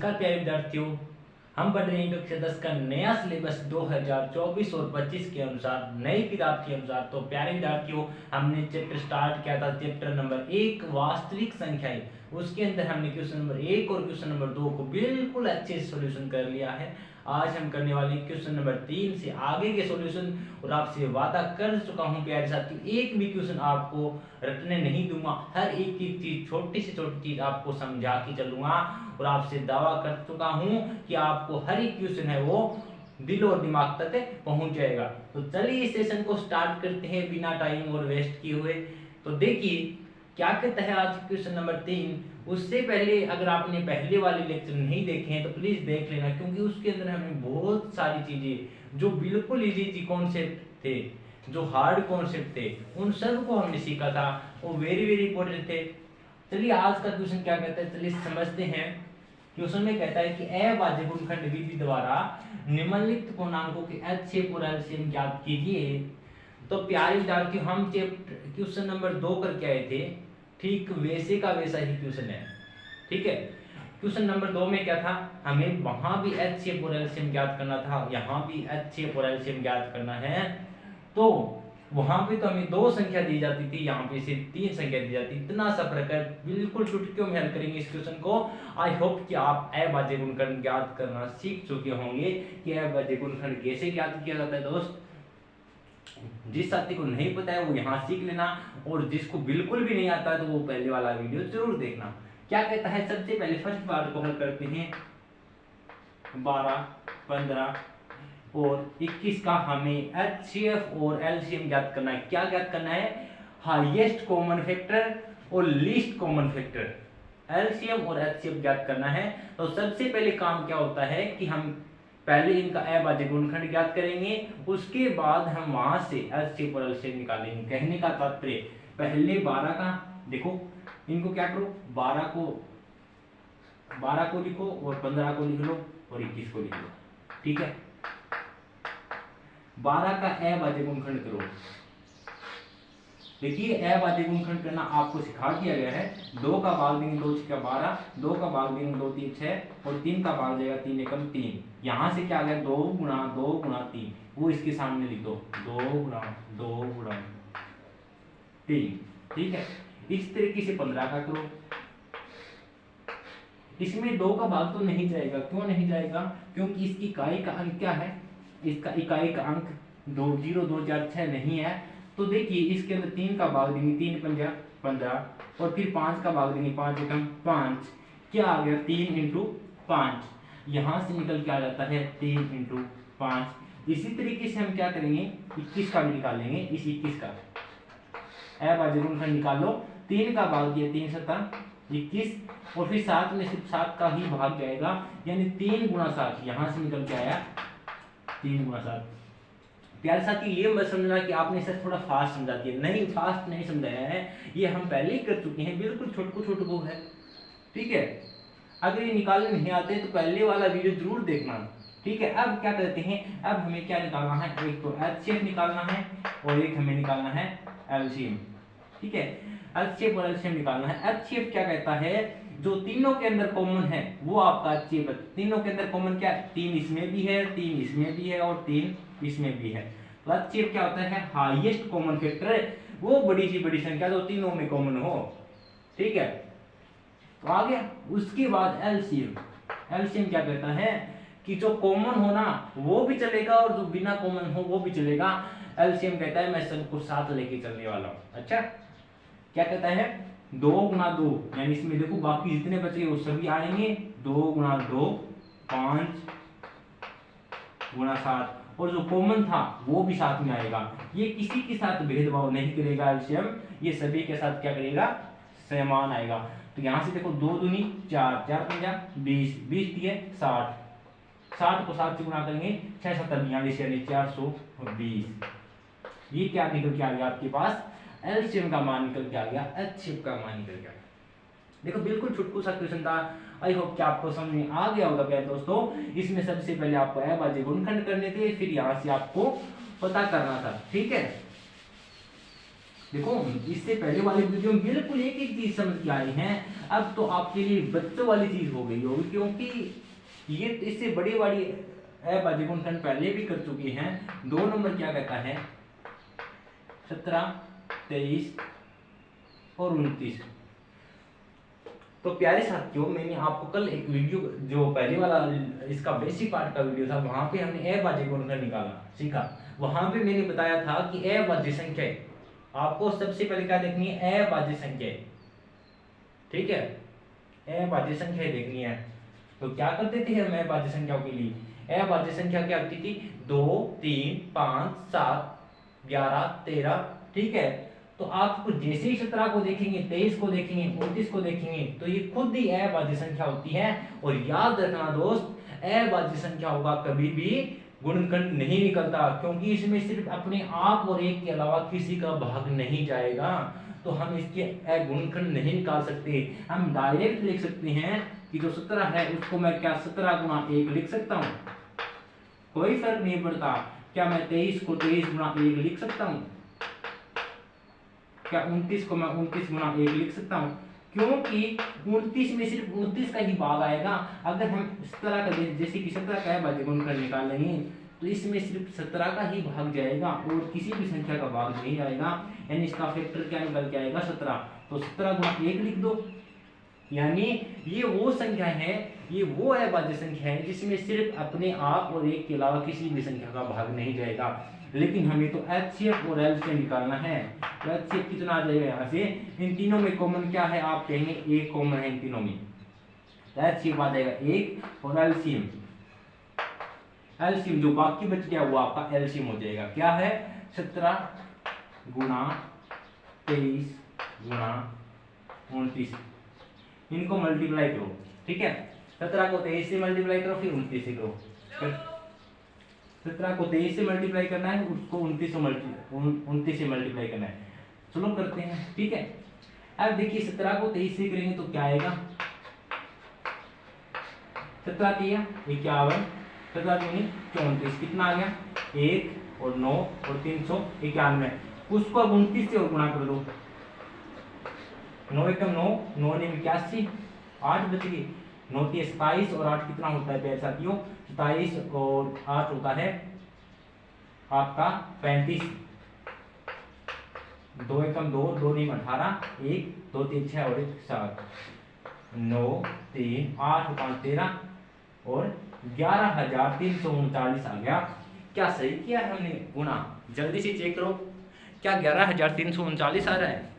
नमस्कार प्यारे विद्यार्थियों, हम पढ़ रहे हैं कक्षा 10 का नया सिलेबस 2024 और 25 के अनुसार नई किताब के अनुसार। तो प्यारे विद्यार्थियों, हमने चैप्टर स्टार्ट किया था चैप्टर नंबर 1 वास्तविक संख्याएं। उसके अंदर हमने क्वेश्चन नंबर 1 और क्वेश्चन नंबर 2 को बिल्कुल अच्छे से सॉल्यूशन कर लिया है। आज हम करने वाले क्वेश्चन नंबर 3 से आगे के सॉल्यूशन, और आपसे वादा कर चुका हूं प्यारे साथियों, एक भी क्वेश्चन आपको रटने नहीं दूंगा। हर एक चीज, छोटी से छोटी चीज आपको समझा के चलूंगा, और आपसे दावा कर चुका हूं कि आपको हर एक क्वेश्चन है वो दिल और दिमाग तक पहुंच जाएगा। तो चलिए इस सेशन को स्टार्ट करते हैं बिना टाइम और वेस्ट किए हुए। तो देखिए क्या कहता है आज क्वेश्चन नंबर 3। उससे पहले अगर आपने पहले वाले लेक्चर नहीं देखे हैं तो प्लीज देख लेना, क्योंकि उसके अंदर हमें बहुत सारी चीजें जो बिल्कुल इजी कॉन्सेप्ट थे, जो हार्ड कॉन्सेप्ट थे, उन सब को हमने सीखा था, वो वेरी वेरी इंपॉर्टेंट थे। चलिए आज का क्वेश्चन क्या कहता है, चलिए समझते हैं। क्वेश्चन में कहता है कि अभाज्य गुणनखंड विधि द्वारा निम्नलिखित पूर्णांकों के HCF और LCM ज्ञात कीजिए। तो प्यारे विद्यार्थियों, हम चैप्टर क्वेश्चन नंबर 2 करके आए थे, ठीक वैसे का वैसा ही क्वेश्चन है। ठीक है, क्वेश्चन नंबर 2 में क्या था, हमें वहां भी HCF और LCM ज्ञात करना था, यहाँ भी HCF और LCM ज्ञात करना है। तो वहां पे तो हमें 2 संख्या दी जाती थी, यहाँ पे सिर्फ 3 संख्या दी जाती। इतना सा फर्क है, बिल्कुल चुटकियों में हल करेंगे इस क्वेश्चन को। आई होप कि आप अभाज्य गुणनखंड ज्ञात करना सीख चुके होंगे कि अभाज्य गुणनखंड कैसे ज्ञात किया जाता है। दोस्त, जिस साथी को नहीं पता है वो यहाँ सीख लेना, और जिसको बिल्कुल भी नहीं आता है तो वो पहले वाला वीडियो जरूर देखना। क्या कहता है, सबसे पहले फर्स्ट पार्ट को हल करते हैं। 12, 15 और 21 का हमें HCF और LCM ज्ञात करना है। क्या ज्ञात करना है, हाईएस्ट कॉमन फैक्टर और लीस्ट कॉमन फैक्टर। LCM और HCF ज्ञात करना है। तो सबसे पहले काम क्या होता है कि हम पहले इनका अभाज्य गुणनखंड ज्ञात करेंगे, उसके बाद हम वहां से HCF और LCM निकालेंगे। कहने का तात्पर्य, पहले 12 का देखो, इनको क्या करो, 12 को लिखो और 15 को लिख लो और 21 को लिख लो। ठीक है, 12 का अभाज्य गुणनखंड करो। देखिए अभाज्य गुणनखंड करना आपको सिखा दिया गया है। 2 का भाग देंगे 2 6 12, 2 का भाग देंगे 2 3 6 और 3 का भाग जाएगा 3 एकम 3। यहाँ से क्या आ गया, 2 गुणा 3, वो इसके सामने लिख दो, 2 गुणा 3। ठीक है, इस तरीके से 15 का करो। इसमें 2 का भाग तो नहीं जाएगा, क्यों नहीं जाएगा, क्योंकि इसकी इकाई का अंक क्या है, इसका इकाई का अंक 2 0 2 4 6 नहीं है। तो देखिए इसके अंदर 3 का भाग देंगे, 3 पंजा 15, और फिर 5 का भाग देंगे, 5 एकम 5। क्या आ गया, 3 इंटू 5। यहाँ से निकल के आ जाता है 3 इंटू 5। इसी तरीके से हम क्या करेंगे, 21 का भी निकालेंगे। इस 21 का अभाज्य गुणनखंड निकालो। 3 का भाग दिया, 3 7 21, और फिर 7 में सिर्फ 7 का ही भाग जाएगा, यानी 3 गुणा 7। यहाँ से निकल के आया 3 गुणा 7। प्यारे साथी, ये मत समझना कि आपने सर थोड़ा फास्ट समझा दिया, नहीं, फास्ट नहीं समझाया है, ये हम पहले ही कर चुके हैं, बिल्कुल छोटू है। ठीक है, अगर ये निकालने नहीं आते तो पहले वाला वीडियो जरूर देखना। ठीक है, अब क्या करते हैं, अब हमें क्या निकालना है, एक तो HCF निकालना है और एक हमें निकालना है LCM। ठीक है, HCF और LCM निकालना है। HCF क्या कहता है, जो तीनों के अंदर कॉमन है वो आपका HCF है। तीनों के अंदर कॉमन क्या है, 3 इसमें भी है, 3 इसमें भी है और 3 इसमें भी है। तो HCF क्या होता है, हाईएस्ट कॉमन फैक्टर, वो बड़ी सी बड़ी संख्या जो तीनों में कॉमन हो। ठीक है, तो आ गया। उसके बाद LCM क्या कहता है कि जो कॉमन हो ना वो भी चलेगा और जो बिना कॉमन हो वो भी चलेगा। LCM कहता है मैं सबको साथ लेके चलने वाला हूँ। अच्छा, क्या कहता है, 2 गुणा 2, यानी इसमें देखो बाकी जितने बचे वो सभी आएंगे। 2 गुणा 2 5 गुणा 7, और जो कॉमन था वो भी साथ में आएगा। ये किसी के साथ भेदभाव नहीं करेगा LCM, ये सभी के साथ क्या करेगा, समान आएगा। तो यहाँ से देखो 2 दूनी 4, 4 पंजा 20, 20 दिए 60, 60 को 7 से गुणा करेंगे 6 7 42, यानी 420। ये क्या निकल के आ गया आपके पास, LCM का मान निकल के आ गया, HCF का मान निकल के आ गया। देखो बिल्कुल छुटकू सा क्वेश्चन था। आई होप कि आपको समझ में आ गया होगा प्यारे दोस्तों। इसमें सबसे पहले आपको अभाज्य गुणनखंड करने थे, फिर यहाँ से आपको पता करना था। ठीक है, देखो इससे पहले वाली वीडियो में बिल्कुल एक एक चीज समझ के आई है, अब तो आपके लिए बच्चों वाली चीज हो गई होगी, क्योंकि ये इससे बड़ी बड़ी अभाज्य गुणनखंड पहले भी कर चुके हैं। 2 नंबर क्या कहता है, 17, 23 और 29। तो प्यारे साथियों, मैंने आपको कल एक वीडियो जो पहले वाला इसका बेसिक पार्ट का वीडियो था, वहां पे हमने अभाज्य गुणनखंड निकाला सीखा। वहां पे मैंने बताया था कि अभाज्य संख्या आपको सबसे पहले क्या देखनी है, अभाज्य संख्या, ठीक है, अभाज्य संख्या देखनी है। तो क्या करते थे हम अभाज्य संख्याओं के लिए, अभाज्य संख्या क्या होती थी, 2, 3, 5, 7, 11, 13, ठीक है। तो आपको जैसे ही 17 को देखेंगे, 23 को देखेंगे, 29 को देखेंगे, तो ये खुद ही अभाज्य संख्या होती है। और याद रखना दोस्त, अभाज्य संख्या होगा कभी भी गुणनखंड नहीं निकलता, क्योंकि इसमें सिर्फ अपने आप और एक के अलावा किसी का भाग नहीं जाएगा। तो हम इसके गुणनखंड नहीं निकाल सकते। हम डायरेक्ट लिख सकते हैं कि जो 17 है उसको मैं क्या 17 गुना 1 लिख सकता हूँ, कोई फर्क नहीं पड़ता। क्या मैं 23 को 23 गुना 1 लिख सकता हूँ, क्या 29 को मैं 29 गुना 1 लिख सकता हूँ, क्योंकि 29 में सिर्फ 29 का ही भाग आएगा। अगर हम 17 का जैसे कि 17 का अभाज्य गुणनखंड निकाल लेंगे तो इसमें सिर्फ 17 का ही भाग जाएगा और किसी भी संख्या का भाग नहीं आएगा, यानी इसका फैक्टर क्या निकल के आएगा 17। तो 17 गुना 1 लिख दो, यानी ये वो संख्या है, ये वो अभाज्य संख्या है जिसमें सिर्फ अपने आप और एक के अलावा किसी भी संख्या का भाग नहीं जाएगा। लेकिन हमें तो HCF और LCM निकालना है। तो HCF कितना आ जाएगा यहाँ से, इन तीनों में कॉमन क्या है, आप कहेंगे 1 कॉमन है इन तीनों में, तो HCF आ जाएगा 1 और LCM जो बाकी बच गया वो आपका LCM हो जाएगा। क्या है, 17 गुना 23 गुना 29, इनको मल्टीप्लाई करो, ठीक है। 17 को 23 से मल्टीप्लाई करो, फिर 29 से करो। 17 को 23 से मल्टीप्लाई करना है, उसको 29 से मल्टीप्लाई करना है। चलो करते हैं, ठीक है। अब देखिए 17 को 23 से करेंगे तो क्या आएगा, 17 दिया 51, 17 दूनी 34, कितना आ गया 1 और 9 और 391। उसको अब 29 से और गुणा कर दो, 9 एकम 9, 9 ने 81, 8 बच गई, 9 3 27 और 8 कितना होता है प्यारे साथियों, 27 और 8 होता है आपका 35, 2 एकम 2, 2 नहीं 18, 1 2 3 6 और 1 7, 9 3 8 5 13 और 11,339 आ गया। क्या सही किया है हमने गुणा, जल्दी से चेक करो, क्या 11,339 आ रहा है,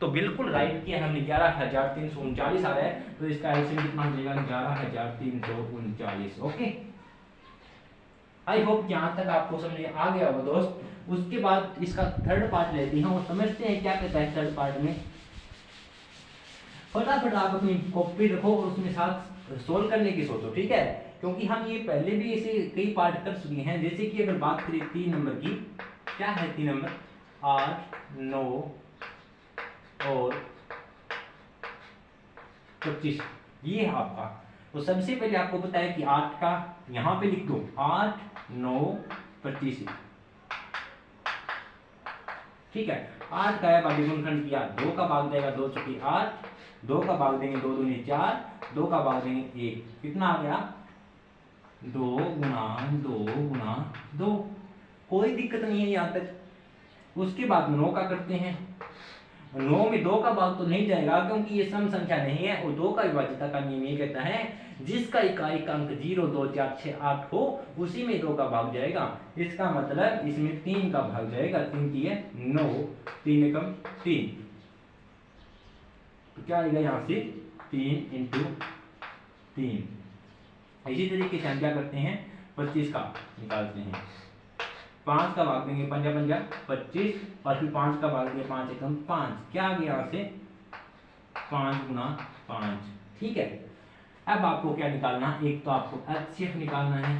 तो बिल्कुल राइट किया हमने, 11,339 आ रहा है। तो इसका एलसीएम कितना हो जाएगा, 11,339। ओके, आई होप यहाँ तक आपको समझ आ गया होगा दोस्त। उसके बाद इसका थर्ड पार्ट लेते हैं और समझते हैं क्या कहता है थर्ड पार्ट में। फटाफट आप अपनी कॉपी रखो और उसमें साथ सोल्व करने की सोचो, ठीक है, क्योंकि हम ये पहले भी ऐसे कई पार्ट कर चुके हैं। जैसे कि अगर बात करें 3 नंबर की, क्या है 3 नंबर, 8 9 और 25, ये है आपका। तो सबसे पहले आपको पता है कि 8 का यहाँ पे लिख दो, 8 9 25, ठीक है। 8 का है भाज्य गुणनखंड किया, 2 का भाग जाएगा 2 चुकी 8, 2 का भाग देंगे 2 दूनी 4, 2 का भाग देंगे 1, कितना आ गया 2 गुना 2 गुना 2, कोई दिक्कत नहीं है यहाँ तक। उसके बाद 9 का करते हैं, 9 में 2 का भाग तो नहीं जाएगा क्योंकि ये सम संख्या नहीं है, और 2 का विभाज्यता का नियम ये कहता है जिसका इकाई का अंक 0 2 4 6 8 हो उसी में 2 का भाग जाएगा। इसका मतलब इसमें 3 का भाग जाएगा, 3 की है 9, 3 एकम 3, तो क्या आएगा यहाँ से 3 इंटू 3। इसी तरीके से हम क्या करते हैं 25 का निकालते हैं, 5 का भाग देंगे 5 5 25 और फिर 5 का भाग देंगे 5 एकम 5, क्या आ गया यहाँ से 5 गुना 5, ठीक है। अब आपको क्या निकालना है, एक तो आपको HCF निकालना है,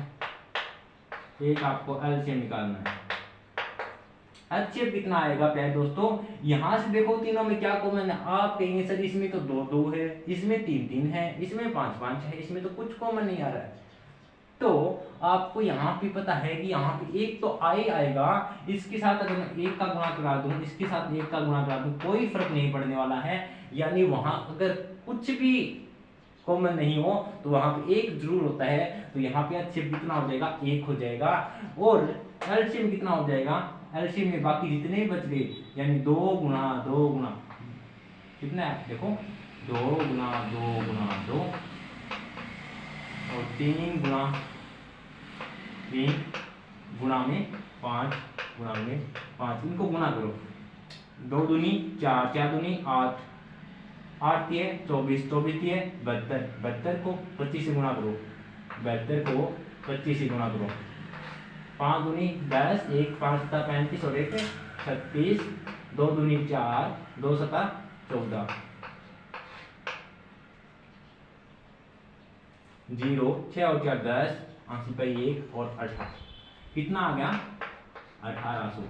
एक आपको LCM निकालना है। HCF कितना आएगा प्यारे दोस्तों, यहां से देखो तीनों में क्या कॉमन है, आप कहेंगे सर इसमें तो 2 2 है, इसमें 3 3 है, इसमें 5 5 है, इसमें तो कुछ कॉमन नहीं आ रहा है। तो आपको यहाँ पे पता है कि यहाँ पे एक तो आई आएगा, इसके साथ अगर मैं एक का गुणा करा दूं, इसके साथ एक का गुणा करा दूं, कोई फर्क नहीं पड़ने वाला है। यानी वहां अगर कुछ भी कॉमन नहीं हो तो वहां पे एक जरूर होता है। तो यहाँ पे HCF कितना हो जाएगा, एक हो जाएगा। और एलसीएम कितना हो जाएगा, एलसीएम में बाकी जितने भी बच गए यानी 2 गुना कितना है देखो, 2 गुना 2 और 3 गुना में 5 गुना में 5, इनको गुना करो। 2 दूनी 4, 4 दूनी 8, 8 दिए 24, 24 दिए 72, 72 को 25 से गुणा करो, 72 को 25 से गुणा करो। 5 दूनी 10, 1 5 7 35 और 1 36, 2 दूनी 4, 2 7 14, 0 6 और 4 10, 80 पे 1 और 18, कितना आ गया 1800।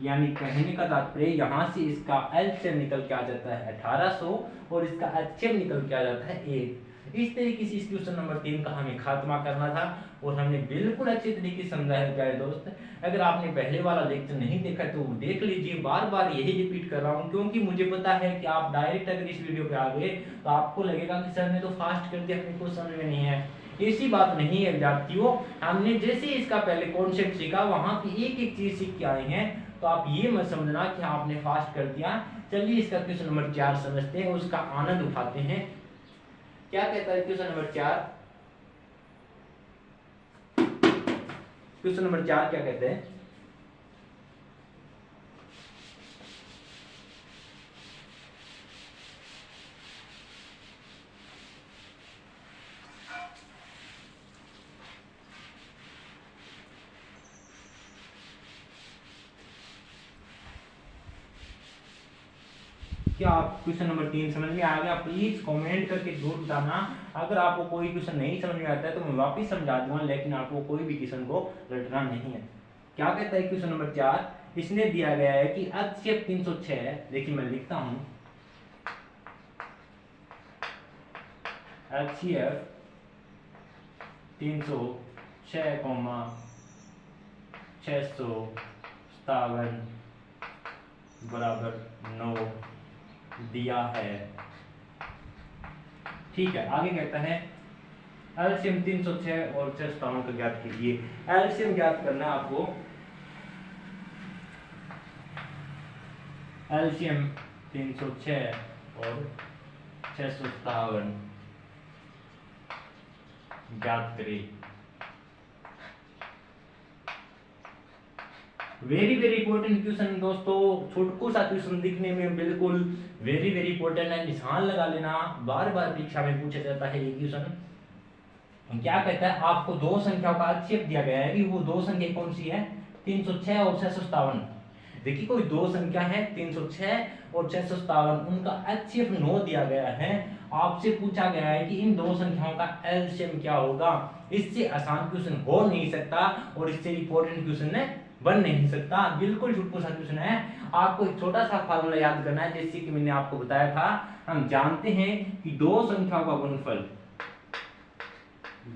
यानी कहने का तात्पर्य यहाँ से इसका एलसीएम निकल के आ जाता है 1800 और इसका एचसीएफ निकल के आ जाता है 1। इस तरीके से इस क्वेश्चन नंबर 3 का हमें खात्मा करना था और हमने बिल्कुल अच्छे तरीके से समझा है प्यारे दोस्त। अगर आपने पहले वाला लेक्चर नहीं देखा तो देख लीजिए, बार बार यही रिपीट कर रहा हूँ क्योंकि मुझे पता है कि आप डायरेक्ट अगर इस वीडियो पे आ गए तो आपको लगेगा कि सर ने तो फास्ट कर दिया, हमें कुछ समझ में नहीं है। ऐसी बात नहीं है विद्यार्थियों, हमने जैसे इसका पहले कॉन्सेप्ट सीखा वहां की एक एक चीज सीख के आए हैं, तो आप ये मत समझना कि आपने फास्ट कर दिया। चलिए इसका क्वेश्चन नंबर 4 समझते हैं, उसका आनंद उठाते हैं। क्या कहता है क्वेश्चन नंबर 4? क्वेश्चन नंबर 4 क्या कहते हैं? क्या आप क्वेश्चन नंबर 3 समझ में आ गया? प्लीज कमेंट करके जरूर बताना। अगर आपको कोई क्वेश्चन नहीं समझ में आता है तो मैं वापस समझा दूंगा, लेकिन आपको कोई भी क्वेश्चन को रटना नहीं है। क्या कहता है क्वेश्चन नंबर 4? इसने दिया गया है कि HCF 306, देखिए मैं लिखता हूं HCF 306, 657 बराबर 9 दिया है। ठीक है, आगे कहता है एलसीएम 306 और 657 का ज्ञात कीजिए। एलसीएम ज्ञात करना है आपको। एलसीएम 306 और 657 ज्ञात करें। वेरी इंपॉर्टेंट क्वेश्चन दोस्तों, छोटको सा क्वेश्चन दिखने में बिल्कुल वेरी इंपॉर्टेंट है, निशान लगा लेना, बार बार परीक्षा में पूछा जाता है ये क्वेश्चन। क्या कहता है, आपको दो संख्याओं का HCF दिया गया है कि वो दो संख्या कौन सी है, 306 और 657। देखिए कोई दो संख्या है 306 और 657, उनका HCF 9 दिया गया है। आपसे पूछा गया है कि इन दो संख्याओं का एलसीएम क्या होगा। इससे आसान क्वेश्चन हो नहीं सकता और इससे इंपॉर्टेंट क्वेश्चन बन नहीं सकता। बिल्कुल छोटा सा क्वेश्चन है, आपको एक छोटा सा फार्मूला याद करना है, जैसे कि मैंने आपको बताया था। हम जानते हैं कि दो संख्याओं का गुणनफल,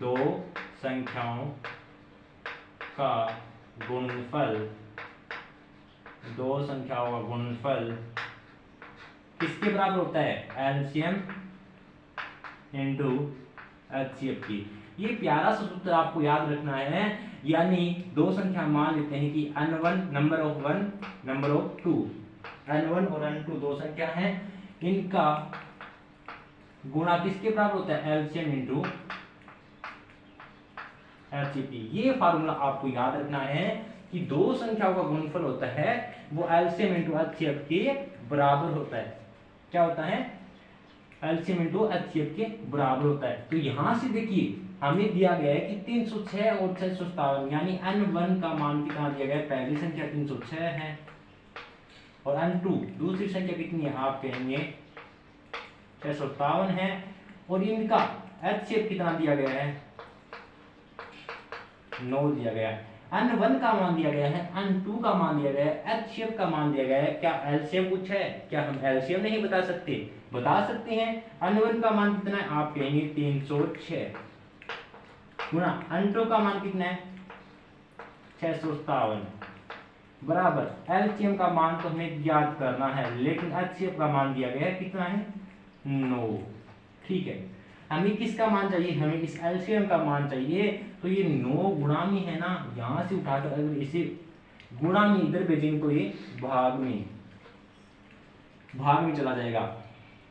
दो संख्याओं का गुणनफल, दो संख्याओं का गुणनफल किसके बराबर होता है, एलसीएम इनटू एचसीएफ की। ये प्यारा सा सूत्र आपको याद रखना है। यानी दो संख्या मान लेते हैं कि n1 number of 1 number of 2, n1 और n2 दो संख्या हैं, इनका गुणा किसके बराबर होता है, एलसीएम इनटू एचसीएफ। ये फार्मूला आपको याद रखना है कि दो संख्याओं का गुणनफल होता है वो एलसीएम इनटू एचसीएफ के बराबर होता है। क्या होता है, एलसीएम इनटू एचसीएफ के बराबर होता है। तो यहां से देखिए हमें दिया गया है कि 306 और 657, यानी n1 का मान कितना दिया गया है, पहली संख्या 306 है और n2 दूसरी संख्या कितनी है, आप कहेंगे 657 है, और इनका HCF कितना दिया गया है, 9 दिया गया है। n1 का मान दिया गया है, n2 का मान दिया गया है, HCF का मान दिया गया है। क्या एलसीएम कुछ है, क्या हम एलसीएम नहीं बता सकते, बता सकते हैं। n1 का मान कितना है, आप कहेंगे 306, गुना अंडों का मान कितना है 657 बराबर एलसीएम का मान तो हमें ज्ञात करना है, लेकिन एचसीएफ का मान दिया गया है कितना है 9। ठीक है, हमें किसका मान चाहिए, हमें इस एलसीएम का मान चाहिए। तो ये 9 गुणा में है ना, यहां से उठाकर अगर इसे गुणा में इधर भेजें इनको, ये भाग में चला जाएगा।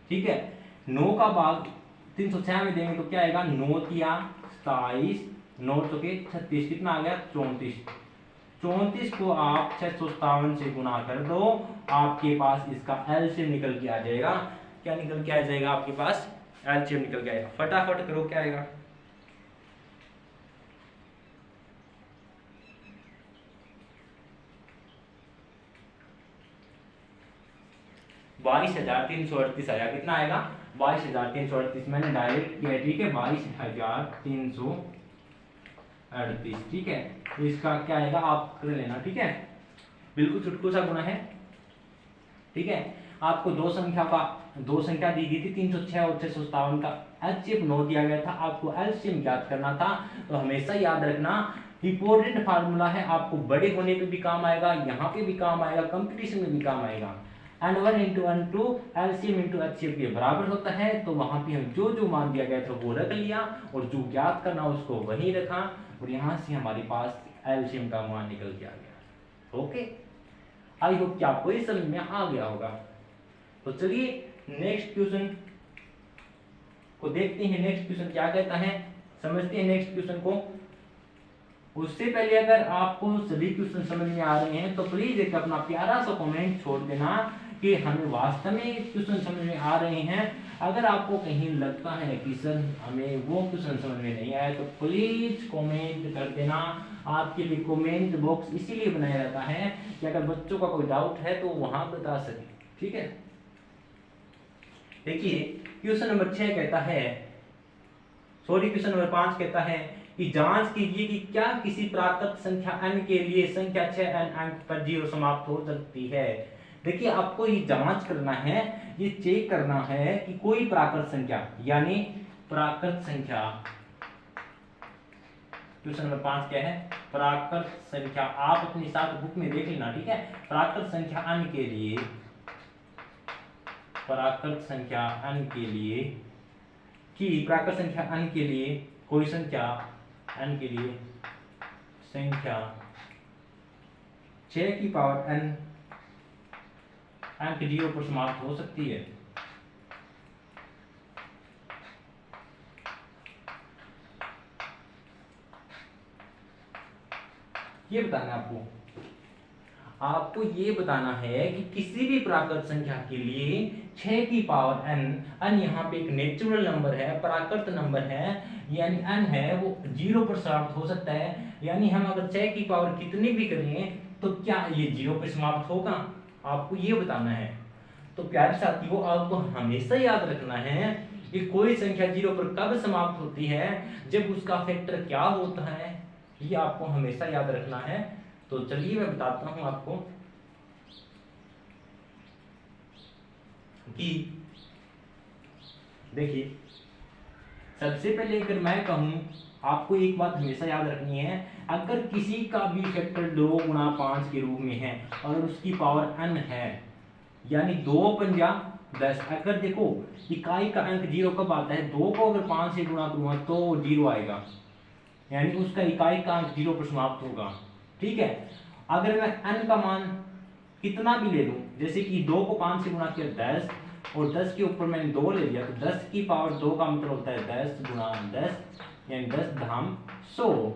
ठीक है, 9 का भाग 306 में देंगे तो क्या आएगा 9 तिया 27 9 चौके 36 कितना आ गया 34 को आप 657 से गुणा कर दो, आपके पास इसका एलसीएम निकल के आ जाएगा। क्या निकल के आ जाएगा आपके पास एलसीएम निकल के आएगा। फटाफट करो क्या आएगा 22,338 आया। कितना आएगा 22,338। मैंने डायरेक्ट किया ठीक है 22,338। ठीक है, तो इसका क्या आएगा आप कर लेना। ठीक है, बिल्कुल चुटकू सा गुना है। ठीक है, आपको दो संख्या दी गई थी 306 और 657 का एचसीएफ 9 दिया गया था, आपको एलसीएम ज्ञात करना था। तो हमेशा याद रखना इंपॉर्टेंट फार्मूला है, आपको बड़े होने पे भी काम आएगा, यहाँ पे भी काम आएगा, कंपटीशन में भी काम आएगा। And 1 into N two LCM into HCF के बराबर होता है। तो वहां पे हम जो मान दिया गया था वो रख लिया और जो ज्ञात करना उसको वही रखा और यहाँ से हमारे पास एलसीएम का मान निकल के आ गया। ओके, आई होप कि आपको ये समझ में आ गया होगा। तो चलिए नेक्स्ट क्वेश्चन को देखते हैं। नेक्स्ट क्वेश्चन क्या कहता है, समझते हैं नेक्स्ट क्वेश्चन को। उससे पहले अगर आपको सभी क्वेश्चन समझ में आ रहे हैं तो प्लीज एक अपना प्यारा सा कमेंट छोड़ देना कि हमें वास्तव में क्वेश्चन समझ में आ रहे हैं। अगर आपको कहीं लगता है कि सर हमें वो क्वेश्चन समझ में नहीं आया तो प्लीज कमेंट कर देना। आपके लिए कमेंट बॉक्स इसीलिए बनाया जाता है कि अगर बच्चों का कोई डाउट है तो वहां बता सके। ठीक है, देखिए क्वेश्चन नंबर 6 कहता है, सॉरी क्वेश्चन नंबर 5 कहता है कि जांच कीजिए कि क्या किसी प्राकृत संख्या n के लिए संख्या 6n अंक पर 0 समाप्त हो सकती है। देखिए आपको ये जांच करना है, ये चेक करना है कि कोई प्राकृत संख्या यानी प्राकृत संख्या, क्वेश्चन नंबर 5 क्या है प्राकृत संख्या, आप अपने साथ बुक में देख लेना। ठीक है, प्राकृत संख्या n के लिए, प्राकृत संख्या n के लिए कि प्राकृत संख्या n के लिए कोई संख्या n के लिए संख्या 6 की पावर n अंक 0 पर समाप्त हो सकती है। ये बताना आपको ये बताना है कि किसी भी प्राकृत संख्या के लिए 6 की पावर n यहाँ पे एक नेचुरल नंबर है, प्राकृत नंबर है, यानी n है वो 0 पर समाप्त हो सकता है। यानी हम अगर 6 की पावर कितनी भी करें तो क्या ये 0 पर समाप्त होगा, आपको ये बताना है। तो प्यारे साथियों आपको हमेशा याद रखना है कि कोई संख्या 0 पर कब समाप्त होती है, जब उसका फैक्टर क्या होता है, ये आपको हमेशा याद रखना है। तो चलिए मैं बताता हूं आपको कि देखिए सबसे पहले अगर मैं कहूं, आपको एक बात हमेशा याद रखनी है, अगर किसी का भी फैक्टर 2 गुणा 5 के रूप में है और उसकी पावर n है यानी 2 पंजा 10, अगर देखो इकाई का अंक 0 कब आता है, 2 को अगर 5 से गुणा करूंगा तो 0 आएगा, यानी उसका इकाई का अंक 0 पर समाप्त होगा। ठीक है, अगर मैं n का मान कितना भी ले लूं, जैसे कि 2 को 5 से गुणा किया 10 और 10 के ऊपर मैंने 2 ले लिया, तो 10 की पावर 2 का मतलब होता है 10 गुणा 10 यानी 10 धाम 100,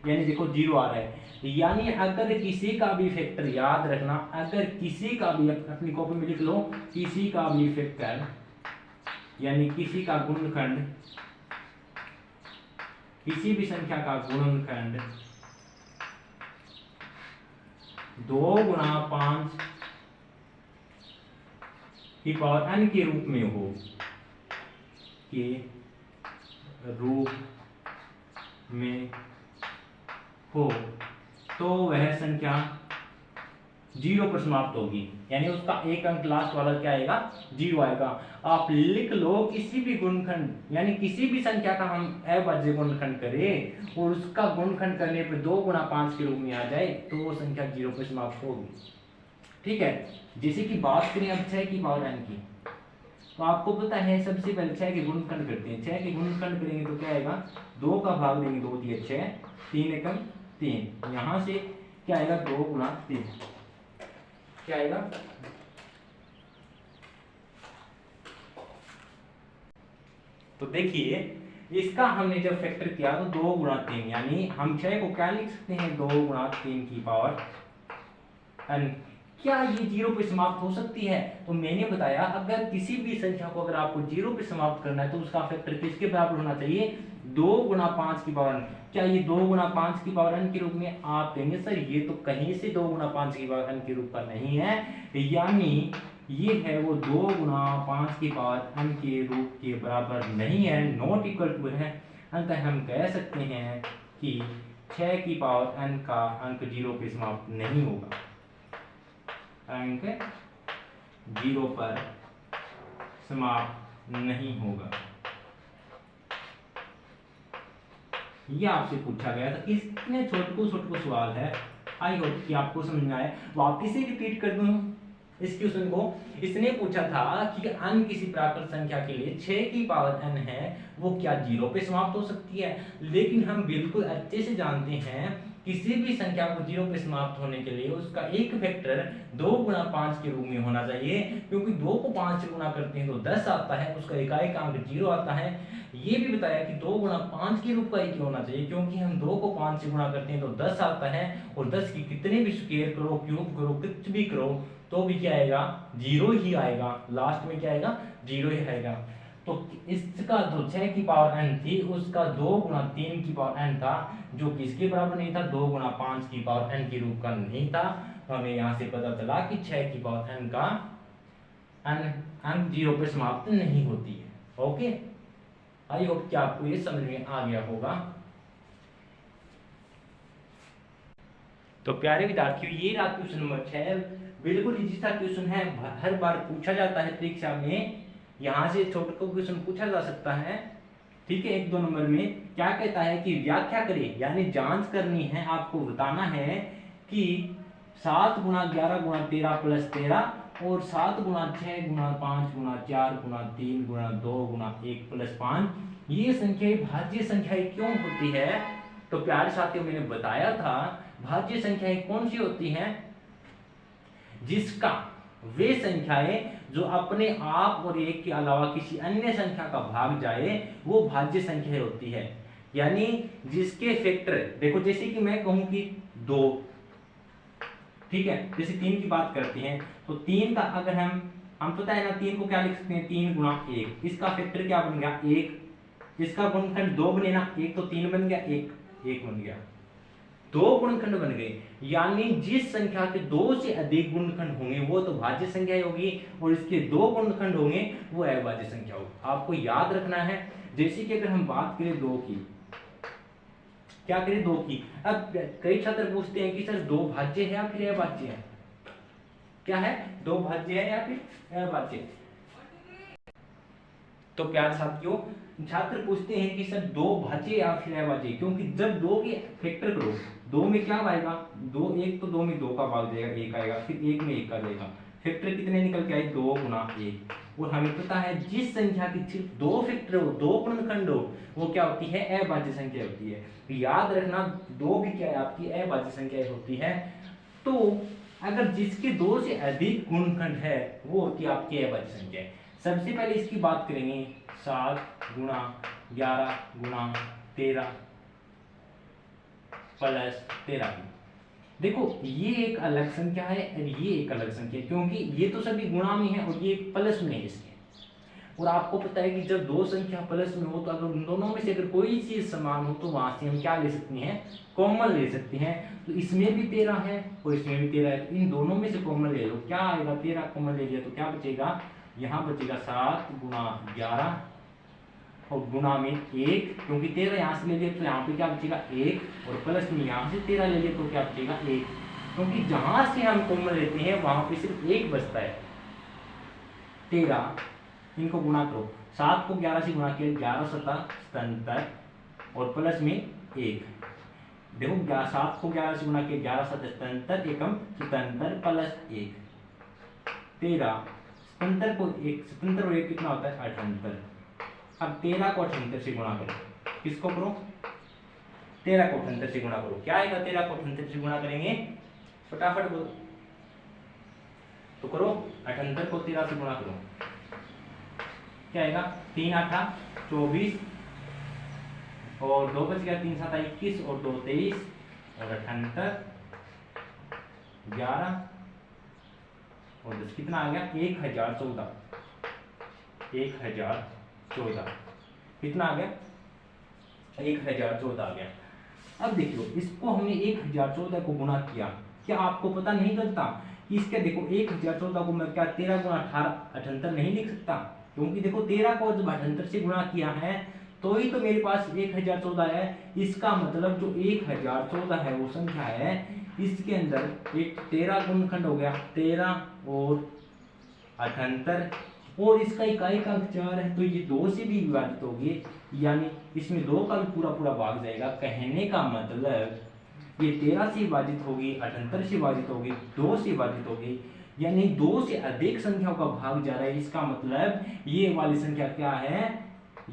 यानी देखो 0 आ रहा है। यानी अगर किसी का भी फैक्टर याद रखना, अगर किसी का भी, अपनी कॉपी में लिख लो, किसी का भी फैक्टर यानी किसी का गुणनखंड, किसी भी संख्या का गुणनखंड 2 गुणा 5 की पावर n के रूप में हो, के रूप में हो, तो वह संख्या जीरो पर समाप्त होगी, यानी उसका एक अंक लास्ट वाला क्या आएगा, जीरो आएगा। आप लिख लो किसी भी गुणनखंड यानी किसी भी संख्या का हम अभाज्य गुणनखंड करें और उसका गुणनखंड करने पे 2 गुणा 5 के रूप में आ जाए तो वो संख्या जीरो पर समाप्त होगी। ठीक है, जैसे कि बात करें अब 6 की पावर n की, तो आपको पता है सबसे पहले 6 के गुणनखंड करते हैं। 6 के गुणनखंड करेंगे तो क्या आएगा, 2 का भाग देंगे 2 दिए 6, 3 एकम 3, यहाँ से क्या आएगा 2 गुणा 3, क्या आएगा, तो देखिए इसका हमने जब फैक्टर किया तो 2 गुणा 3, यानी हम 6 को क्या लिख सकते हैं, 2 गुणा 3 की पावर n। क्या ये जीरो पे समाप्त हो सकती है, तो मैंने बताया अगर किसी भी संख्या को अगर आपको जीरो पे समाप्त करना है तो उसका फैक्टर किसके बराबर होना चाहिए, 2 गुणा 5 की पावर n। क्या ये 2 गुणा 5 की पावर n के रूप में, आप कहेंगे सर ये तो कहीं से 2 गुणा 5 की पावर n के रूप का नहीं है, यानी ये है वो 2 गुणा 5 की पावर n के रूप के बराबर नहीं है, नॉट इक्वल टू है। अतः हम कह सकते हैं कि 6 की पावर n का अंक जीरो पे समाप्त नहीं होगा, अंक जीरो पर समाप्त नहीं होगा। ये आपसे पूछा गया था, कितने छोटको सवाल है, आई होप कि आपको समझ में आया। वापिस से रिपीट कर दूं इस क्वेश्चन को। इसने पूछा था कि अन्य किसी प्राकृत संख्या के लिए 6 की पावर n है वो क्या जीरो पे समाप्त हो सकती है, लेकिन हम बिल्कुल अच्छे से जानते हैं किसी भी संख्या को जीरो पे समाप्त होने के लिए उसका एक फैक्टर 2 गुणा 5 के रूप में होना चाहिए, क्योंकि 2 को 5 से गुणा करते हैं तो 10 आता है, उसका इकाई का अंक जीरो आता है। ये भी बताया कि 2 गुणा 5 के रूप का ही क्यों होना चाहिए, क्योंकि हम 2 को 5 से गुणा करते हैं तो 10 आता है, और 10 की कितने भी स्क्वायर करो, क्यूब करो, कुछ भी करो तो भी क्या आएगा, जीरो ही आएगा, लास्ट में क्या आएगा, जीरो ही आएगा। तो इसका जो 6 की पावर n थी उसका 2 गुणा 3 की पावर n था, जो किसके बराबर नहीं था, 2 गुणा 5 की पावर n के रूप का नहीं था। तो हमें यहाँ से पता चला कि 6 की पावर n का अंक जीरो पे समाप्त नहीं होती है। ओके, आई होप कि आपको ये समझ में आ गया होगा। तो प्यारे विद्यार्थियों, ये रहा क्वेश्चन नंबर 6, बिल्कुल इजी सा क्वेश्चन है, हर बार पूछा जाता है परीक्षा में, यहाँ से छोटा क्वेश्चन पूछा जा सकता है। ठीक है, 1-2 नंबर में क्या कहता है कि व्याख्या करें, यानी जांच करनी है, आपको बताना है कि 7 गुणा 11 गुणा 13 प्लस 13 और 7 गुणा 6 गुणा 5 गुणा 4 गुणा 3 गुणा 2 गुणा 1 प्लस 5 ये संख्याएं भाज्य संख्याएं क्यों होती है। तो प्यारे साथियों, मैंने बताया था भाज्य संख्याएं कौन सी होती हैं, जिसका वे संख्याएं जो अपने आप और एक के अलावा किसी अन्य संख्या का भाग जाए वो भाज्य संख्या होती है। यानी जिसके फैक्टर, देखो जैसे कि मैं कहूं कि 2, ठीक है, जैसे 3 की बात करते हैं तो 3 का अगर हम पता है ना 3 को क्या लिख सकते हैं, 3 गुणा 1, इसका फैक्टर क्या बन गया 1, इसका गुणनखंड 2 बने ना, 1 तो 3 बन गया, 1 बन गया, 2 गुणनखंड बन गए। यानी जिस संख्या के 2 से अधिक गुणनखंड होंगे वो तो भाज्य संख्या होगी, और इसके 2 गुणनखंड होंगे वो अभाज्य संख्या होगी। आपको याद रखना है, जैसे कि अगर हम बात करें 2 की, क्या करें 2 की, अब कई छात्र पूछते हैं कि सर 2 भाज्य है या फिर अभाज्य है, क्या है, 2 भाज्य है या फिर अभाज्य। तो प्यारे साथियों, छात्र पूछते हैं कि सर 2 भाज्य या फिर अभाज्य, क्योंकि जब 2 के फैक्टर करो 2 में क्या आएगा, 2 1 तो 2 में 2 का भाग जाएगा, 1 आएगा, फिर 1 में 1 का जाएगा, फैक्टर कितने निकल के आए, 2 गुणा 1। और हमें पता है जिस संख्या की सिर्फ 2 फैक्टर हो, 2 गुणनखंड हो, वो क्या होती है, अभाज्य संख्या होती है। तो याद रखना 2 भी क्या है, आपकी अभाज्य संख्या होती है। तो अगर जिसके 2 से अधिक गुणनखंड है वो होती है आपकी अभाज्य संख्या। सबसे पहले इसकी बात करेंगे 7 गुणा 11 गुणा 13 प्लस 13 की। देखो ये एक अलग संख्या है और ये एक अलग संख्या है, क्योंकि ये तो सभी गुणा में है और ये प्लस में है इसके। और आपको पता है कि जब 2 संख्या प्लस में हो तो अगर उन दोनों में से अगर कोई चीज समान हो तो वहां से हम क्या ले सकते हैं, कॉमन ले सकते हैं। तो इसमें भी 13 है और इसमें भी 13 है, तो इन दोनों में से कॉमन ले लो, क्या आएगा, 13 कॉमन ले लिया तो क्या बचेगा, यहाँ बचेगा 7 गुणा 11 और गुणा में 1, क्योंकि 13 यहाँ से ले लिया तो यहाँ पे क्या बचेगा 1, और प्लस में यहाँ से 13 ले लिया तो क्या बचेगा 1। क्योंकि जहां से हम कॉमन लेते हैं वहां पे सिर्फ एक बचता है 13। इनको गुणा करो, 7 को 11 से गुणा किया 11 सता 77 और प्लस में 1। देखो 7 को 11 से गुणा किया 11 सता 77 एकम 77 प्लस 1 13। 77 को 1 77 और 1 कितना होता है 78। अब 13 को 78 से गुणा करो, किसको करो 13 को 78 से गुणा करो, क्या आएगा 13 को 78 से गुणा करेंगे फटाफट बोलो तो करो 78 को 13 से गुणा करो, क्या आएगा 3 8 24 और 2 बच गया 3 7 21 और 2 23 और 78 11 और 10 कितना आ गया 1014। 1014 कितना आ गया 1014 आ गया। अब देखियो इसको हमने 1014 को गुणा किया, क्या आपको पता नहीं चलता कि इसके देखो 1014 को मैं क्या 13 गुणा 18 78 नहीं लिख सकता, क्योंकि देखो 13 को जब 78 से गुणा किया है तो ही तो मेरे पास 1014 है। इसका मतलब जो 1014 है वो संख्या है, इसके अंदर एक 13 गुणनखंड हो गया 13 और 78 और इसका इकाई का अंक 4 है, तो ये 2 से भी विभाजित होगी, यानी इसमें 2 का भी पूरा पूरा भाग जाएगा। कहने का मतलब ये 13 से विभाजित होगी 78 से विभाजित होगी 2 से विभाजित होगी, यानी 2 से अधिक संख्याओं का भाग जा रहा है। इसका मतलब ये वाली संख्या क्या है,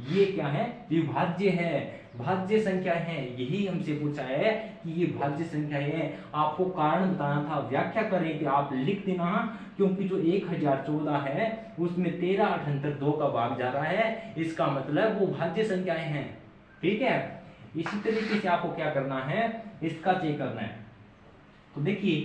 ये क्या है विभाज्य है, भाज्य संख्या है। यही हमसे पूछा है कि ये भाज्य संख्या है। आपको कारण बताना था, व्याख्या करें कि आप लिख देना, क्योंकि जो 1014 है उसमें 13 78 2 का भाग जा रहा है, इसका मतलब वो भाज्य संख्याएं हैं। ठीक है, इसी तरीके से आपको क्या करना है इसका चेक करना है। तो देखिए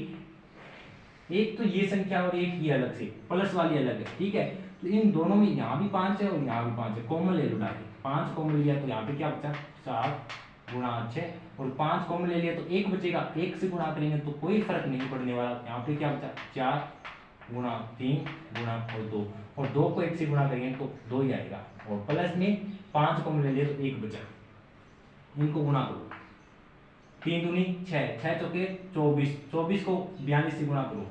एक तो ये संख्या और एक ही अलग से प्लस वाली अलग है, ठीक है, तो इन दोनों में यहाँ भी 5 है और यहाँ भी 5 है, कॉमन ले लो डाके 5 कॉमन लिया तो यहाँ पे क्या बचा 7 गुणा 6 और 5 कॉमन ले लिया तो 1 बचेगा, 1 से गुणा करेंगे तो कोई फर्क नहीं पड़ने वाला। यहाँ पे क्या बचा 4 गुणा 3 गुणा और 2 और 2 को 1 से गुणा करेंगे तो 2 ही आएगा और प्लस में 5 कॉमन ले लिया तो 1 बचा। इनको गुणा करो 3 दूनी 6 6 चौके 24 24 को 42 से गुणा करो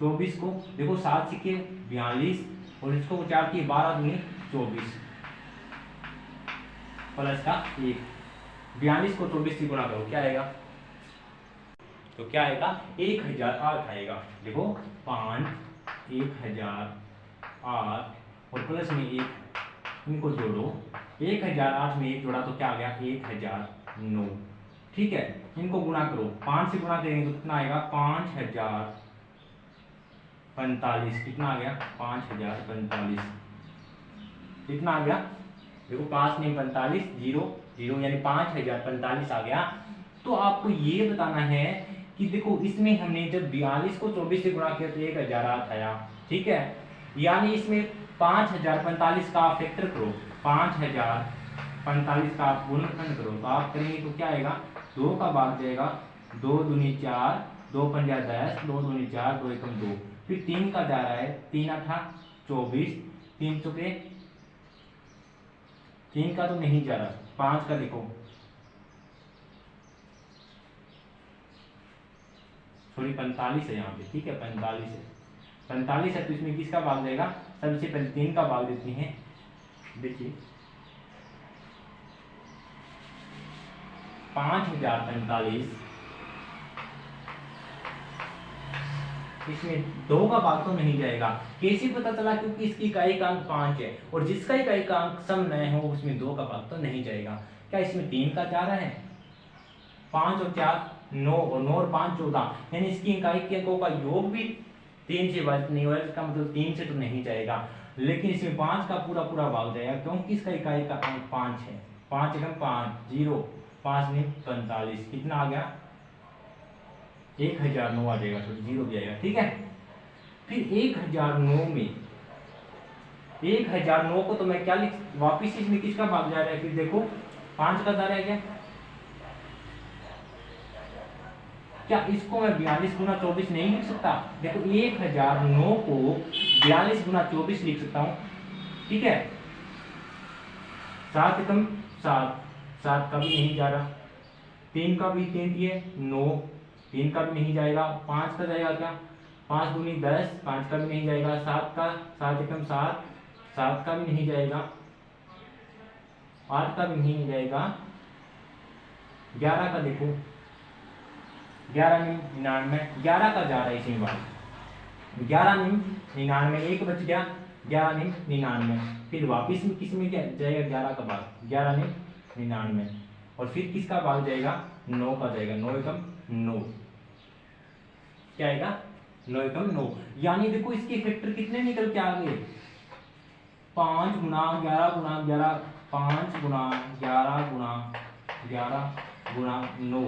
24 को देखो 7 सिक्के 42 और इसको 4 की 12 दूनी 24 प्लस का 1 42 को 24 से गुणा करो क्या आएगा, तो क्या आएगा 1008 आएगा। देखो 5 1008 और प्लस में 1 इनको जोड़ो 1008 में 1 जोड़ा तो क्या आ गया 1009। ठीक है, इनको गुणा करो 5 से गुणा करेंगे तो कितना आएगा 5045 कितना आ गया 5045 कितना आ गया, देखो 5 नहीं 45 0 0 यानी 5045 आ गया। तो आपको ये बताना है कि देखो इसमें हमने जब 42 को 24 से गुणा किया तो 1008 आया, ठीक है, यानी इसमें 5045 का फैक्टर करो 5045 का आप गुणनखंड करो तो आप करेंगे तो क्या आएगा 2 का भाग जाएगा 2 दूनी 4 2 पंजा 10 2 दूनी 4 2 एकम 2 फिर 3 का जा रहा है 3 8 24 3 चुके 3 का तो नहीं जा रहा 5 का देखो सॉरी 45 है यहाँ पे, ठीक है 45 है तो इसमें किसका भाग जाएगा, सबसे पहले 3 का भाग देते हैं। देखिए 5045 इसमें 2 का भाग तो नहीं जाएगा, कैसे पता चला, क्योंकि इसकी इकाई का अंक 5 है और जिसका इकाई का अंक सम न हो उसमें 2 का भाग तो नहीं जाएगा। क्या इसमें 3 का जा रहा है 5 और 4 9 और 9 और 5 14, यानी इसकी इकाई के अंकों का योग भी 3 से विभाजित नहीं होगा, इसका मतलब 3 से तो नहीं जाएगा, लेकिन इसमें 5 का पूरा पूरा भाग जाएगा क्योंकि इसका इकाई का अंक 5 है। 5 एकम 5 0 5 में 45 कितना आ गया 1009 आ जाएगा, तो 0 भी आएगा। ठीक है, फिर 1009 में 1009 को तो मैं क्या लिख वापिस इसमें किसका भाग जा रहा है, फिर देखो 5 का जा रहा है क्या इसको मैं 42 गुना 24 नहीं लिख सकता, देखो 1009 को 42 गुना 24 लिख सकता हूं, ठीक है 7 एकम 7 7 का भी नहीं जा रहा, 3 का भी 3 दिए 9 3 का भी नहीं जाएगा, 5 का जाएगा क्या, 5 दूनी 10, 5 का भी नहीं जाएगा, 7 का, 7 एकम 7, 7 का भी नहीं जाएगा, 8 का भी नहीं जाएगा, 11 का देखो, 11 में 99, 11 का जा रहा है इसी बात, 11 में 99, एक बच गया, 11 में 99, फिर वापिस में किस में क्या जाएगा, 11 का भाग, 11 में 99, और फिर किसका भाग जाएगा, 9 का जाएगा, 9 एकम 9, क्या आएगा, 9 एकम 9। यानी देखो इसके फैक्टर कितने निकल के आ गए, 5 गुना 11 गुना 11, 5 गुना 11 गुना 11 गुना 9,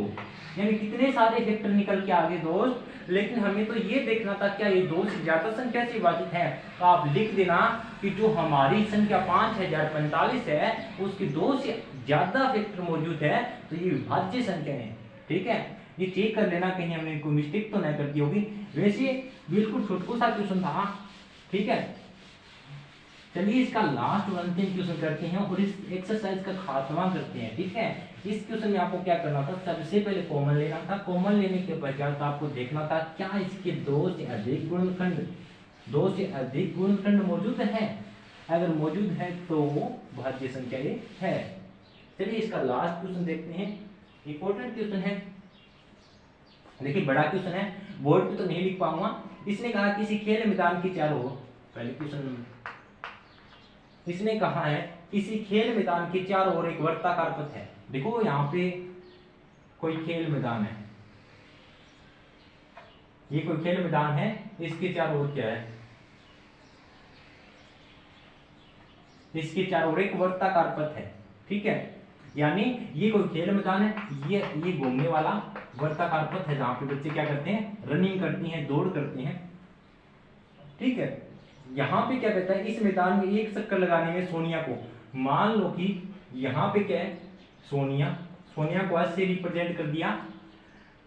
यानी कितने सारे फैक्टर निकल के आ गए दोस्त। लेकिन हमें तो ये देखना था क्या ये 2 से ज्यादा संख्या से विभाजित है, तो आप लिख देना कि जो हमारी संख्या 5045 है उसके 2 से ज्यादा फैक्टर मौजूद है, तो ये विभाज्य संख्या है। ठीक है, ये चेक कर लेना कहीं हमने कोई मिस्टेक तो नहीं कर दी होगी। वैसे बिल्कुल छोटको सा क्वेश्चन था। ठीक है, चलिए इसका लास्ट और अंतिम क्वेश्चन करते हैं और इस एक्सरसाइज का खात्मा करते हैं। ठीक है, इस क्वेश्चन में आपको क्या करना था, सबसे पहले कॉमन लेना था, कॉमन लेने के पश्चात आपको देखना था क्या इसके 2 से अधिक गुणनखंड, 2 से अधिक गुणनखंड मौजूद है, अगर मौजूद है तो वो भाज्य संख्या ये है। चलिए इसका लास्ट क्वेश्चन देखते हैं, इंपॉर्टेंट क्वेश्चन है, देखिए बड़ा क्वेश्चन है, बोर्ड पे तो नहीं लिख पाऊंगा। इसने कहा किसी खेल मैदान की चारों ओर, पहले क्वेश्चन इसने कहा है किसी खेल मैदान के चारों ओर एक वर्ताकार पथ है। देखो यहाँ पे कोई खेल मैदान है, ये कोई खेल मैदान है, इसके चारों ओर क्या है, इसके चारों ओर एक वर्ताकार पथ है। ठीक है, यानी ये कोई खेल मैदान है, ये घूमने वाला वर्ताकार पथ है जहां पे बच्चे क्या करते हैं, रनिंग करती हैं, दौड़ करते हैं। ठीक है, यहाँ पे क्या कहता है, इस मैदान में एक चक्कर लगाने में सोनिया को, मान लो कि यहाँ पे क्या है, सोनिया को ऐसे रिप्रेजेंट कर दिया,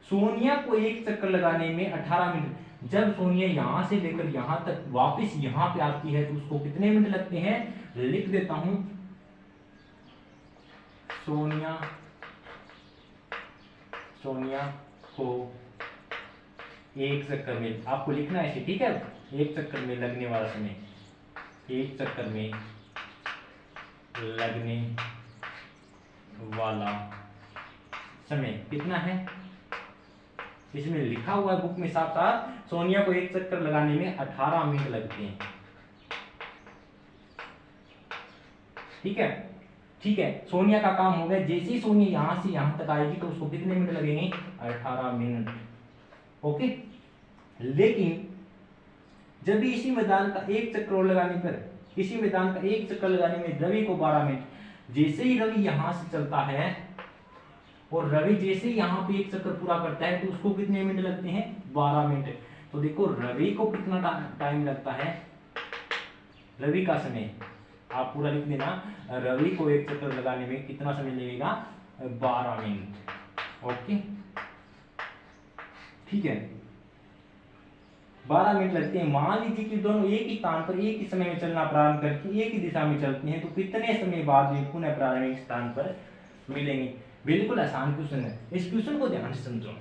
सोनिया को एक चक्कर लगाने में 18 मिनट, जब सोनिया यहाँ से लेकर यहाँ तक वापस यहाँ पे आती है तो उसको कितने मिनट लगते हैं, लिख देता हूं, सोनिया को एक चक्कर में, आपको लिखना है ऐसे। ठीक है, एक चक्कर में लगने वाला समय, एक चक्कर में लगने वाला समय कितना है, इसमें लिखा हुआ है बुक में साथ साथ, सोनिया को एक चक्कर लगाने में 18 मिनट लगते हैं। ठीक है, ठीक है, सोनिया का काम हो गया, जैसे ही सोनिया यहां से यहां तक आएगी तो उसको कितने मिनट लगेंगे, 18 मिनट। ओके, लेकिन जब भी इसी मैदान का एक चक्कर और लगाने पर, इसी मैदान का एक चक्कर लगाने में रवि को 12 मिनट, जैसे ही रवि यहां से चलता है और रवि जैसे ही यहाँ पे एक चक्कर पूरा करता है तो उसको कितने मिनट लगते हैं, 12 मिनट। तो देखो रवि को कितना टाइम लगता है, रवि का समय आप पूरा लिख देना, रवि को एक चक्कर लगाने में कितना समय लगेगा, 12 मिनट। ओके, ठीक है, 12 मिनट लगते हैं। मान लीजिए कि दोनों एक ही स्थान पर एक ही समय में चलना प्रारंभ करके एक ही दिशा में चलते हैं, तो कितने समय बाद वे पुनः प्रारंभिक स्थान पर मिलेंगे। बिल्कुल आसान क्वेश्चन है, इस क्वेश्चन को ध्यान से समझो।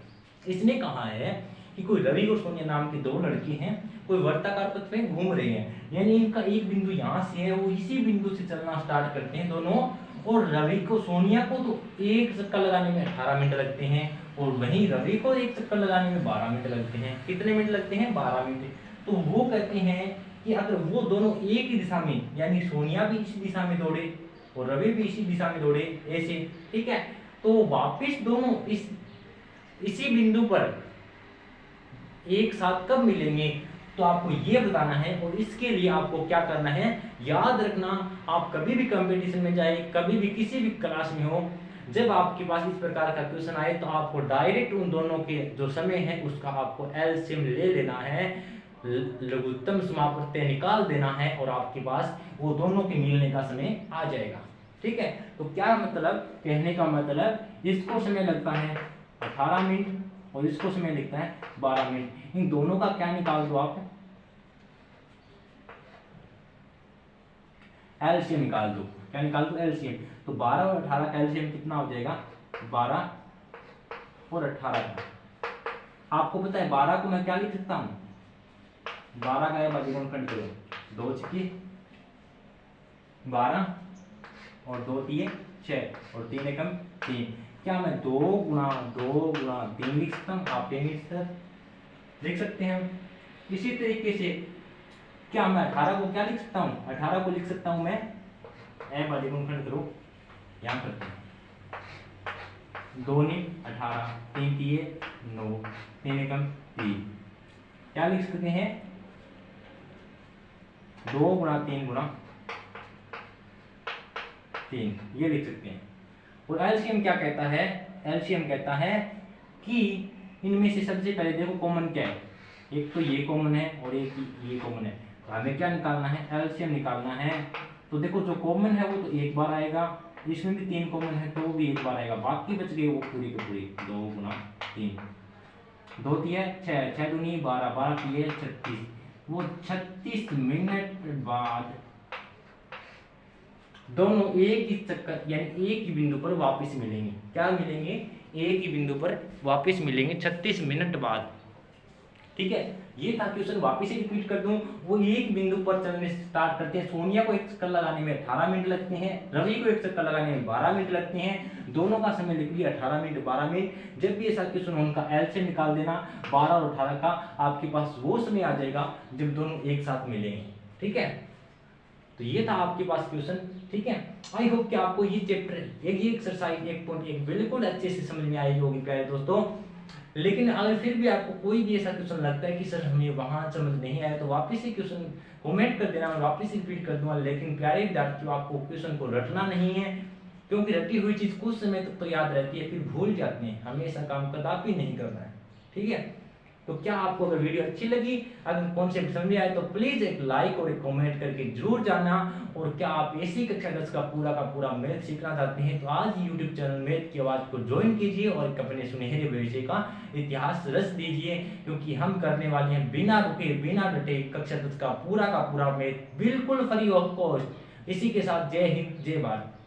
इसने कहा है कि कोई रवि और सोनिया नाम के 2 लड़के हैं, कोई वर्ताकार पथ पे घूम रहे हैं, यानी इनका एक बिंदु यहाँ से है, वो इसी बिंदु से चलना स्टार्ट करते हैं दोनों, और रवि को, सोनिया को तो एक चक्कर लगाने में 18 मिनट लगते हैं, और वहीं रवि को एक चक्कर लगाने में 12 मिनट लगते हैं। कितने मिनट लगते हैं, 12 मिनट। तो वो कहते हैं कि अगर वो दोनों एक ही दिशा में, यानी सोनिया भी इसी दिशा में दौड़े और रवि भी इसी दिशा में दौड़े ऐसे, ठीक है, तो वापिस दोनों इसी बिंदु पर एक साथ कब मिलेंगे, तो आपको ये बताना है। और इसके लिए आपको क्या करना है, याद रखना, आप कभी भी कंपटीशन में जाए, कभी भी किसी भी क्लास में हो, जब आपके पास इस प्रकार का क्वेश्चन आए तो आपको डायरेक्ट उन दोनों के जो समय है उसका आपको एलसीएम ले लेना है, लघुत्तम समापत्ति निकाल देना है, और आपके पास वो दोनों के मिलने का समय आ जाएगा। ठीक है, तो क्या मतलब, कहने का मतलब इसको समय लगता है 18 मिनट और इसको समय लगता है 12 मिनट। इन दोनों का क्या निकाल दो आप, एलसीएम निकाल दो। क्या निकाल दो, एलसीएम। तो 12 और 18 का एलसीएम कितना हो जाएगा, 12 और 18 का आपको पता है 12 को मैं क्या लिख सकता हूँ, 12 का बाजी गुणनखंड करो, 2 छक्के 12 और 2 तिये 6 और 3 एकम 3। क्या मैं 2 गुणा 3 लिख सकता हूँ? आप 3 लिख सकते हैं। इसी तरीके से क्या मैं 18 को क्या लिख सकता हूँ? 18 को लिख सकता हूँ मैं, ए बाजी गुणनखंड करो, यहाँ करते हैं 2 नी 18, 3 तिये 9, 3 एकम 3। क्या लिख सकते हैं? 2 गुणा 3 गुणा 3, ये लिख सकते हैं। और एलसीएम क्या कहता है? एलसीएम कहता है कि इनमें से सबसे पहले देखो कॉमन क्या है, एक तो ये कॉमन है और एक ये कॉमन है, तो हमें क्या निकालना है? एलसीएम निकालना है। तो देखो जो कॉमन है वो तो एक बार आएगा, इसमें भी 3 कॉमन है तो वो भी एक बार आएगा, बाकी बच गई वो पूरी की पूरी 2 गुणा 3, 2 तिये 6, 6 दूनी 12, 12 तिये 36। वो 36 मिनट बाद दोनों एक ही चक्कर यानी एक ही बिंदु पर वापस मिलेंगे। क्या मिलेंगे? एक ही बिंदु पर वापस मिलेंगे 36 मिनट बाद। ठीक है, ये था क्वेश्चन, वापस से रिपीट कर दूं। वो एक बिंदु पर चलने स्टार्ट करते हैं। सोनिया को एक चक्कर लगाने में 18 मिनट लगते हैं, रवि को एक चक्कर लगाने में 12 मिनट लगते हैं। दोनों का समय लिख लिया 18 मिनट 12 मिनट। जब भी ऐसा क्वेश्चन उनका एलसीएम निकाल देना 12 और 18 का, आपके पास वो समय आ जाएगा जब दोनों एक साथ मिलेंगे। ठीक है, तो ये था आपके पास क्वेश्चन। ठीक है, आई होप कि आपको ये चैप्टर एक एक्सरसाइज 1.1 बिल्कुल अच्छे से समझ में आई होगी प्यारे दोस्तों। लेकिन अगर फिर भी आपको कोई भी ऐसा क्वेश्चन लगता है कि सर हमें वहां समझ नहीं आया, तो वापस से क्वेश्चन कमेंट कर देना, मैं वापस रिपीट कर दूंगा। लेकिन प्यारे विद्यार्थियों, आपको क्वेश्चन को रटना नहीं है, क्योंकि रटी हुई चीज कुछ समय तक तो याद रहती है, फिर भूल जाते हैं। हमें ऐसा काम कदापि नहीं करना है। ठीक है, तो क्या आपको अगर वीडियो अच्छी लगी, अगर कॉन्सेप्ट समझ में आए, तो प्लीज एक लाइक और एक कमेंट करके जरूर जाना। और क्या आप ऐसी कक्षा 10 का पूरा मैथ सीखना चाहते हैं, तो आज यूट्यूब चैनल मैथ की आवाज को ज्वाइन कीजिए और अपने सुनहरे भविष्य का इतिहास रच दीजिए, क्योंकि हम करने वाले हैं बिना रुके बिना डटे कक्षा 10 का पूरा मैथ बिल्कुल फ्री ऑफ कॉस्ट। इसी के साथ जय हिंद जय भारत।